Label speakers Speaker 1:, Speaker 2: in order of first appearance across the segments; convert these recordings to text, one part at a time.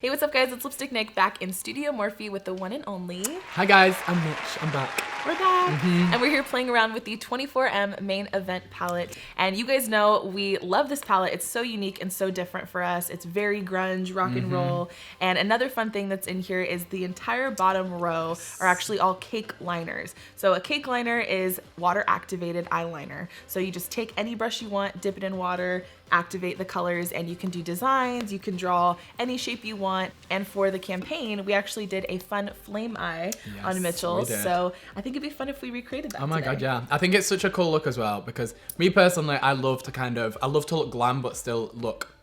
Speaker 1: Hey, what's up guys? It's LipstickNick back in Studio Morphe with the one and only.
Speaker 2: Hi guys, I'm Mitch, I'm back.
Speaker 1: We're back! And we're here playing around with the 24M main event palette. And you guys know we love this palette. It's so unique and so different for us. It's very grunge, rock and roll. And another fun thing that's in here is the entire bottom row are actually all cake liners. So a cake liner is water activated eyeliner. So you just take any brush you want, dip it in water, activate the colors, and you can do designs, you can draw any shape you want. And for the campaign, we actually did a fun flame eye on Mitchell. So I think it'd be fun if we recreated that.
Speaker 2: Oh my god, yeah. I think it's such a cool look as well because me personally, I love to look glam but still look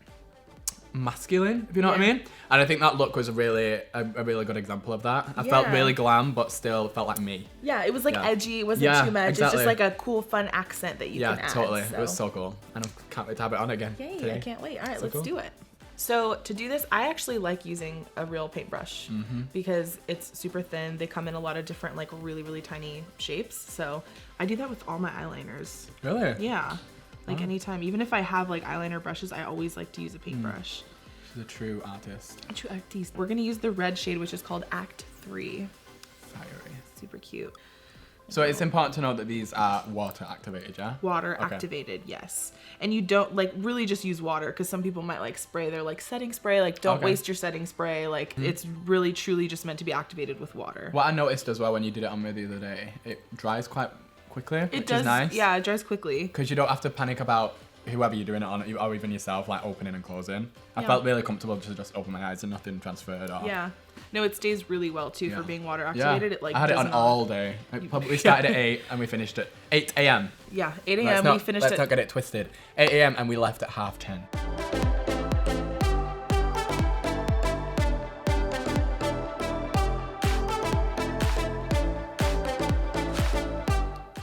Speaker 2: masculine, if you know what I mean. And I think that look was a really good example of that. I felt really glam but still felt like me.
Speaker 1: Yeah, it was like edgy, it wasn't too much.
Speaker 2: Exactly.
Speaker 1: It's just like a cool fun accent that you can add.
Speaker 2: Yeah, totally.
Speaker 1: So.
Speaker 2: It was so cool. And I can't wait to have it on again.
Speaker 1: Yay,
Speaker 2: today.
Speaker 1: I can't wait. All right,
Speaker 2: So
Speaker 1: let's
Speaker 2: cool.
Speaker 1: do it. So to do this, I actually like using a real paintbrush because it's super thin. They come in a lot of different, like really tiny shapes. So I do that with all my eyeliners.
Speaker 2: Really?
Speaker 1: Yeah. Like anytime, even if I have like eyeliner brushes, I always like to use a paintbrush.
Speaker 2: She's a true artist.
Speaker 1: A true artiste. We're gonna use the red shade, which is called Act 3.
Speaker 2: Fiery.
Speaker 1: Super cute.
Speaker 2: So it's important to know that these are water activated, yeah?
Speaker 1: Water activated, yes. And you don't like really just use water because some people might like spray their like setting spray. Like don't waste your setting spray. Like it's really truly just meant to be activated with water.
Speaker 2: What I noticed as well when you did it on me the other day, it dries quite quickly, which is nice.
Speaker 1: Yeah, it dries quickly.
Speaker 2: Because you don't have to panic about whoever you're doing it on, or even yourself, like opening and closing. I felt really comfortable to just open my eyes and nothing transferred. Or...
Speaker 1: Yeah. No, it stays really well too for being water activated. It like
Speaker 2: I had it on all day. We started at 8 and we finished at 8 a.m.
Speaker 1: Yeah, 8 a.m. We finished
Speaker 2: Let's not get it twisted. 8 a.m. and we left at 10:30.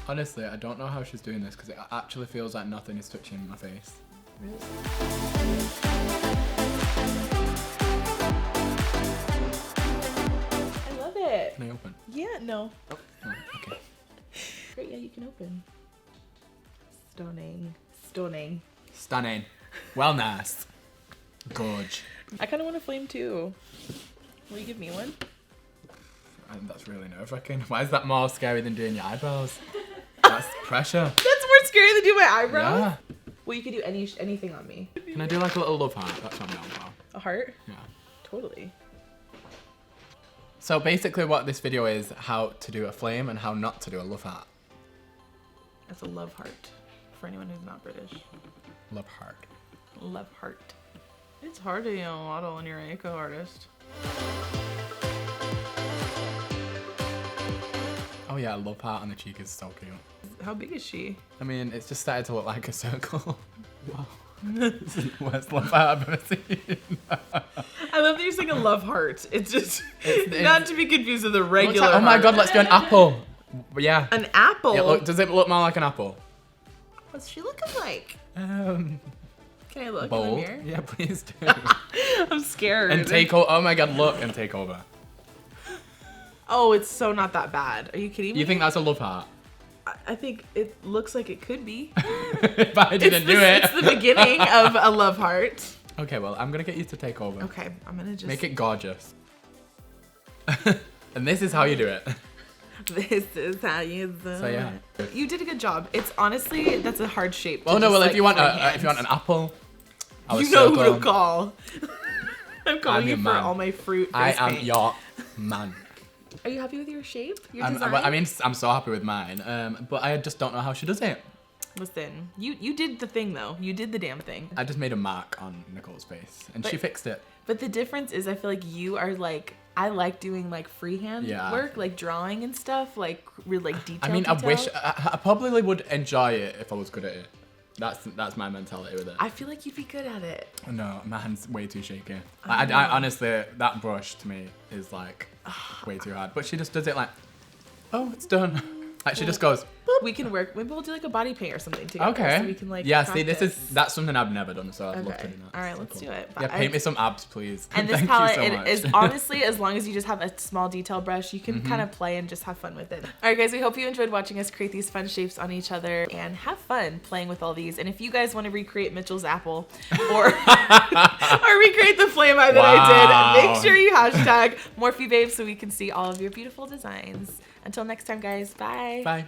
Speaker 2: Honestly, I don't know how she's doing this because it actually feels like nothing is touching my face.
Speaker 1: Really? I love it.
Speaker 2: Can I open?
Speaker 1: Yeah, no.
Speaker 2: Oh, okay.
Speaker 1: Great, yeah, you can open. Stunning. Stunning.
Speaker 2: Stunning. Well, nice. Gorge.
Speaker 1: I kind of want a flame too. Will you give me one?
Speaker 2: And that's really nerve-wracking. Why is that more scary than doing your eyebrows? That's pressure.
Speaker 1: That's more scary than do my eyebrows?
Speaker 2: Yeah.
Speaker 1: Well, you could do anything on me.
Speaker 2: Can I do like a little love heart? That's what I'm down for.
Speaker 1: A heart?
Speaker 2: Yeah.
Speaker 1: Totally.
Speaker 2: So basically what this video is how to do a flame and how not to do a love heart.
Speaker 1: That's a love heart for anyone who's not British.
Speaker 2: Love heart.
Speaker 1: Love heart. It's hard to be a model when you're an eco artist.
Speaker 2: Oh yeah, love heart on the cheek is so cute.
Speaker 1: How big is she?
Speaker 2: I mean, it's just started to look like a circle. Wow. This is the worst love heart I've ever seen.
Speaker 1: I love that you're saying a love heart. It's just not to be confused with a regular
Speaker 2: Oh my
Speaker 1: heart.
Speaker 2: god, let's do an apple. Yeah.
Speaker 1: An apple?
Speaker 2: Does it look more like an apple?
Speaker 1: What's she looking like?
Speaker 2: Can
Speaker 1: I look
Speaker 2: bold.
Speaker 1: in the mirror?
Speaker 2: Yeah, please do.
Speaker 1: I'm scared.
Speaker 2: And take over. Oh my god, look and take over.
Speaker 1: Oh, it's so not that bad. Are you kidding me?
Speaker 2: You think that's a love heart?
Speaker 1: I think it looks like it could be.
Speaker 2: If I didn't do it.
Speaker 1: It's the beginning of a love heart.
Speaker 2: Okay, well, I'm gonna get you to take over.
Speaker 1: Okay, I'm gonna just...
Speaker 2: Make it gorgeous. And this is how you do it.
Speaker 1: This is how you do it.
Speaker 2: So yeah.
Speaker 1: You did a good job. It's honestly, that's a hard shape.
Speaker 2: Well, no, well,
Speaker 1: like,
Speaker 2: if you want
Speaker 1: freehand.
Speaker 2: an apple,
Speaker 1: you know who to call. I'm calling you for
Speaker 2: man.
Speaker 1: all my fruit.
Speaker 2: I
Speaker 1: face
Speaker 2: am
Speaker 1: paint.
Speaker 2: your man.
Speaker 1: Are you happy with your shape? Your design?
Speaker 2: I mean, I'm so happy with mine, but I just don't know how she does it.
Speaker 1: Listen, you did the thing though. You did the damn thing.
Speaker 2: I just made a mark on Nicole's face, and she fixed it.
Speaker 1: But the difference is, I feel like you are like, I like doing like freehand work, like drawing and stuff, like really like detail.
Speaker 2: I mean, I wish I probably would enjoy it if I was good at it. That's my mentality with it.
Speaker 1: I feel like you'd be good at it.
Speaker 2: No, my hand's way too shaky. I honestly, that brush to me is like way too hard. But she just does it like, oh, it's done. Like she just goes.
Speaker 1: We can work. Maybe we'll do like a body paint or something together.
Speaker 2: Okay.
Speaker 1: So we can like.
Speaker 2: Yeah. See,
Speaker 1: practice.
Speaker 2: that's something I've never done, so I'd love to do that.
Speaker 1: All right, let's do it.
Speaker 2: Yeah, paint me some abs, please.
Speaker 1: And this
Speaker 2: Thank
Speaker 1: palette,
Speaker 2: you so much.
Speaker 1: it is honestly, as long as you just have a small detail brush, you can kind of play and just have fun with it. All right, guys, we hope you enjoyed watching us create these fun shapes on each other and have fun playing with all these. And if you guys want to recreate Mitchell's apple or or recreate the flame eye that I did, make sure you hashtag MorpheBabe so we can see all of your beautiful designs. Until next time, guys. Bye.
Speaker 2: Bye.